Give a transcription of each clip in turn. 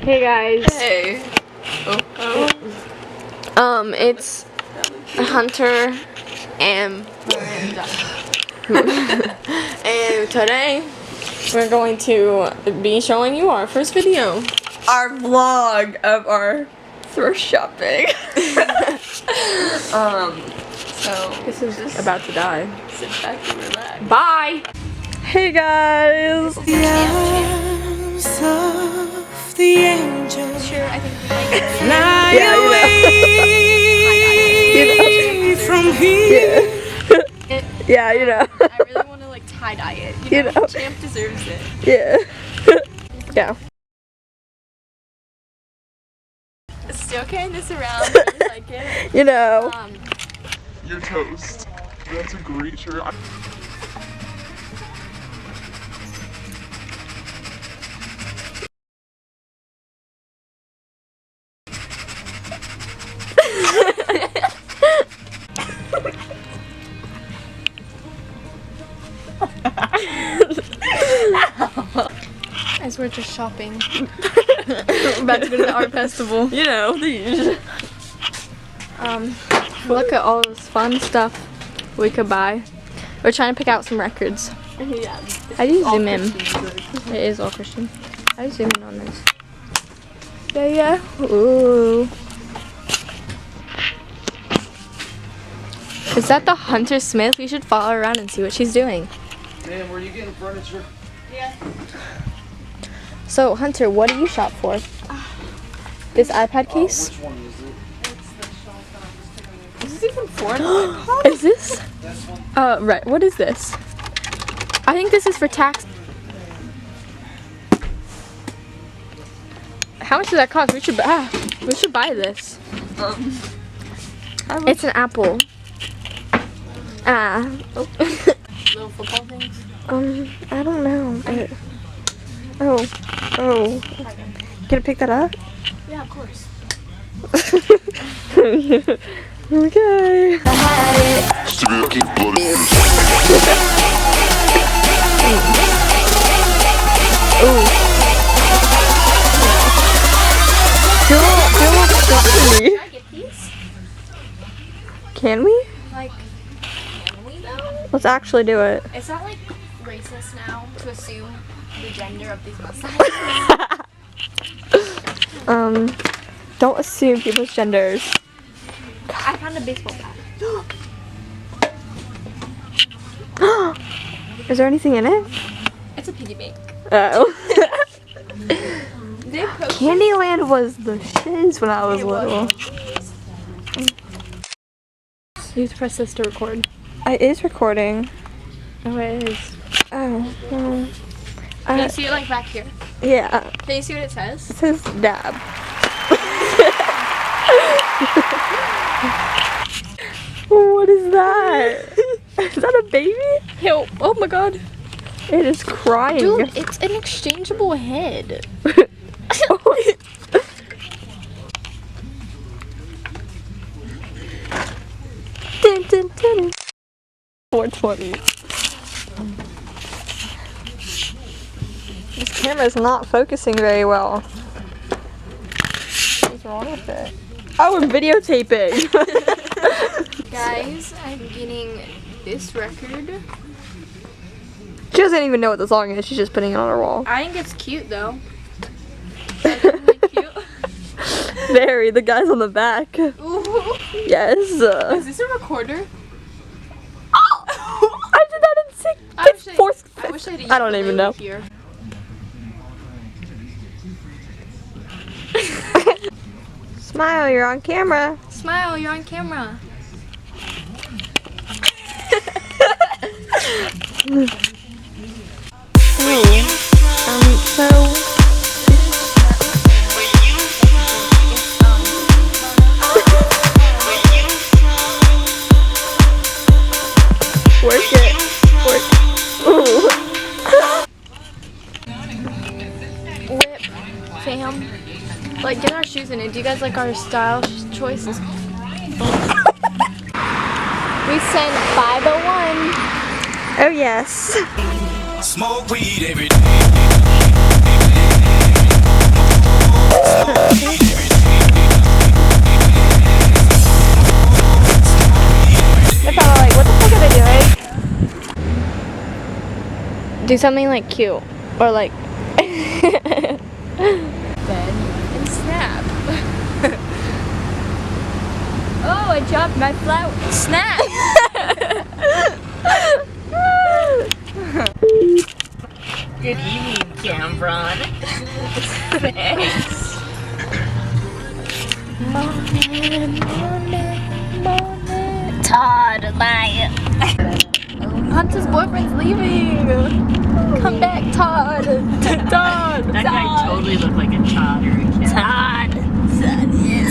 Hey guys. Hey. It's Hunter and and today we're going to be showing you our first video. Our vlog of our thrift shopping. So This is just about to die. sit back and relax. Bye. Hey guys. The arms of the angel Sure, I think we can. fly Yeah, away from here. Yeah, you know. I really want to like tie dye it. You know, Champ deserves it. Yeah. Yeah. Still carrying this around. I like it. You know. You're toast. That's a great shirt. As we're just shopping. About to go to the art festival. You know, the usual. Look at all this fun stuff we could buy. We're trying to pick out some records. Yeah. I do zoom in. It is all Christian. I zoom in on this. Yeah. Ooh. Is that the Hunter Smith? We should follow her around and see what she's doing. Man, were you getting furniture? Yeah. So, Hunter, what do you shop for? This iPad case? Which one is it? Is this even for an iPod? Is this? Right. What is this? I think this is for tax. How much does that cost? We should buy this. It's an Apple. Little football things. I don't know. Oh. Can I pick that up? Yeah, of course. Okay. Can I get these? Can we? Like, can we though? Let's actually do it. Is that like racist now to assume the gender of these mustaches? Don't assume people's genders. I found a baseball bat. Is there anything in it? It's a piggy bank. Oh. They posted Candyland was the shiz when I was little. You have to press this to record. It is recording. Oh, it is. Oh. Can you see it like back here? Yeah. Can you see what it says? It says dab. What is that? Is that a baby? Yo, oh my god. It is crying. Dude, it's an exchangeable head. Dun, dun, dun. 420. This camera's not focusing very well. What's wrong with it? Oh, we're videotaping. Guys, I'm getting this record. She doesn't even know what the song is. She's just putting it on her wall. I think it's cute though. Isn't it cute? Very. The guy's on the back. Ooh. Yes. Is this a recorder? Oh! I did that in I wish I had I don't even know. Here. Smile, you're on camera. Smile, you're on camera. Work it. Ooh. Whip, fam. Like, get our shoes in it. Do you guys like our style choices? We sent 501. Oh yes. Smoke weed every day. Do something like cute or like. Bend and snap. Oh, I dropped my flower. Snap! Good evening, Cameron. Thanks. Todd, bye. Hunter's boyfriend's leaving. Come back, Todd. Todd. That guy totally looked like a Todd or a Cat.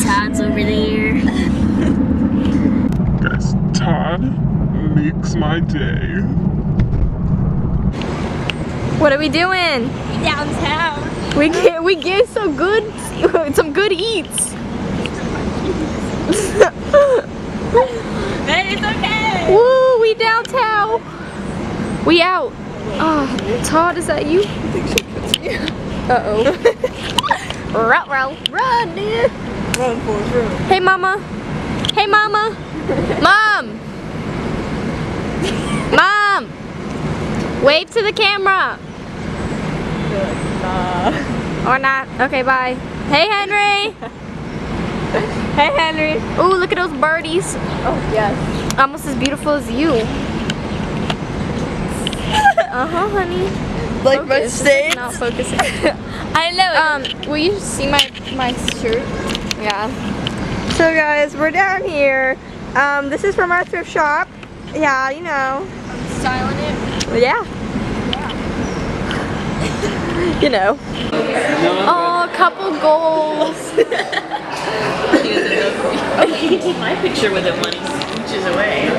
Todd's over there. Guys, Todd makes my day. What are we doing? Downtown. We get some good eats. Man, it's okay. Woo, we downtown. We out. Oh, Todd, is that you? Uh-oh. Run, dude. Run, Forrest, run. Hey, Mama. Hey, Mama. Mom. Mom. Wave to the camera. Or not. Okay, bye. Hey, Henry. Hey, Henry. Ooh, look at those birdies. Oh, yes. Almost as beautiful as you. Uh-huh, honey. Like my Focus. stains? Not focusing. I know. Will you see my shirt? Yeah. So guys, we're down here. This is from our thrift shop. Yeah, you know. Styling it. Yeah. You know. Oh, couple goals. You can take my picture with it when he scooches away.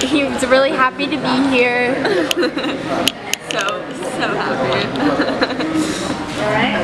He's really happy to be here. So happy. Alright?